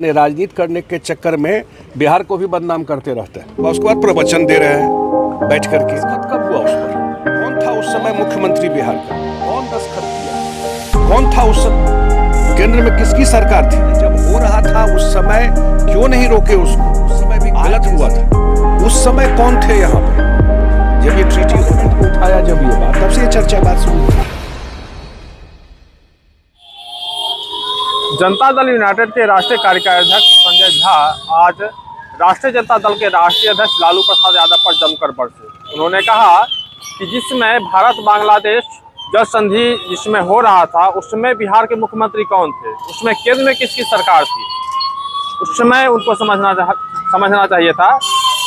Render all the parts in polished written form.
अपने राजनीति करने के चक्कर में बिहार को भी बदनाम करते रहते हैं और उसके बाद प्रवचन दे रहे हैं बैठ करके। दस्तखत कब हुआ उस पर? कौन था उस समय मुख्यमंत्री बिहार का? कौन दस्तखत किया? कौन था उस समय? केंद्र में किसकी सरकार थी? जब हो रहा था उस समय क्यों नहीं रोके उसको? उस समय भी गलत हुआ था। उस समय कौन थे यहाँ पर जब ये ट्रीटी उठाया, जब ये बात, तब से ये चर्चा बात शुरू हुई। जनता दल यूनाइटेड के राष्ट्रीय कार्यकारिणी संजय झा आज राष्ट्रीय जनता दल के राष्ट्रीय अध्यक्ष लालू प्रसाद यादव पर जमकर बरसे। उन्होंने कहा कि जिसमें भारत बांग्लादेश जल संधि जिसमें हो रहा था उस समय बिहार के मुख्यमंत्री कौन थे, उसमें केंद्र में किसकी सरकार थी, उस समय उनको समझना चाहिए था।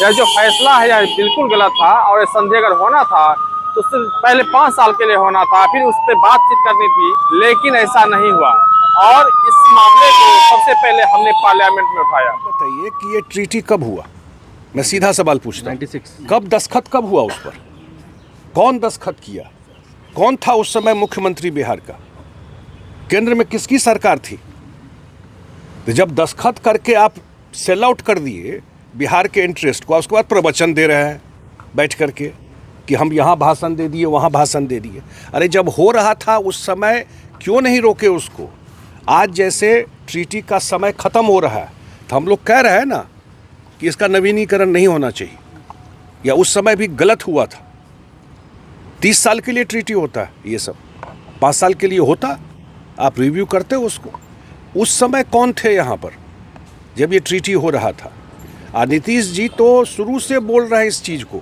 यह जो फैसला है यह बिल्कुल गलत था और यह संधि अगर होना था तो उससे पहले 5 साल के लिए होना था, फिर उस पर बातचीत करनी थी, लेकिन ऐसा नहीं हुआ और इस मामले को सबसे पहले हमने पार्लियामेंट में उठाया। बताइए कि ये ट्रीटी कब हुआ? मैं सीधा सवाल पूछता हूं। 96 कब दस्तखत कब हुआ उस पर? कौन दस्तखत किया? कौन था उस समय मुख्यमंत्री बिहार का? केंद्र में किसकी सरकार थी? तो जब दस्तखत करके आप सेल आउट कर दिए बिहार के इंटरेस्ट को, उसके बाद प्रवचन दे रहे हैं बैठ करके कि हम यहाँ भाषण दे दिए, वहाँ भाषण दे दिए। अरे जब हो रहा था उस समय क्यों नहीं रोके उसको? आज जैसे ट्रीटी का समय ख़त्म हो रहा है तो हम लोग कह रहे हैं ना कि इसका नवीनीकरण नहीं होना चाहिए, या उस समय भी गलत हुआ था। 30 साल के लिए ट्रीटी होता है, ये सब 5 साल के लिए होता, आप रिव्यू करते हो उसको। उस समय कौन थे यहाँ पर जब ये ट्रीटी हो रहा था? नीतीश जी तो शुरू से बोल रहे हैं इस चीज़ को।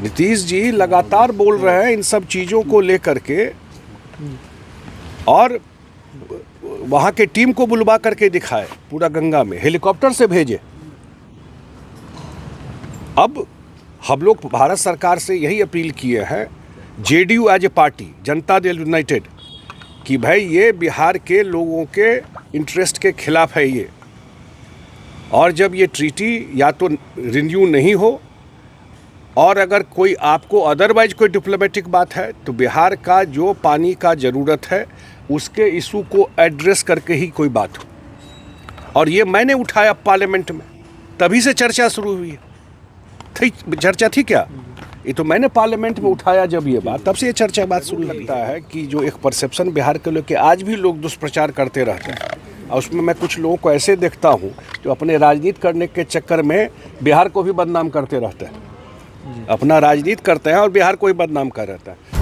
नीतीश जी लगातार बोल रहे हैं इन सब चीज़ों को लेकर के, और वहाँ के टीम को बुलवा करके दिखाए, पूरा गंगा में हेलीकॉप्टर से भेजे। अब हम लोग भारत सरकार से यही अपील किए हैं, JDU as a party, Janata Dal United, कि भाई ये बिहार के लोगों के इंटरेस्ट के खिलाफ है ये, और जब ये ट्रीटी या तो रिन्यू नहीं हो और अगर कोई आपको अदरवाइज कोई डिप्लोमेटिक बात है तो बिहार का जो पानी का ज़रूरत है उसके इशू को एड्रेस करके ही कोई बात हो। और ये मैंने उठाया पार्लियामेंट में, तभी से चर्चा शुरू हुई है। चर्चा थी क्या? ये तो मैंने पार्लियामेंट में उठाया जब ये बात, तब से ये चर्चा बात शुरू लगता है कि जो एक परसेप्शन बिहार के लेके आज भी लोग दुष्प्रचार करते रहते हैं, और उसमें मैं कुछ लोगों को ऐसे देखता हूँ जो अपने राजनीति करने के चक्कर में बिहार को भी बदनाम करते रहते हैं। अपना राजनीति करते हैं और बिहार को ही बदनाम कर रहता है।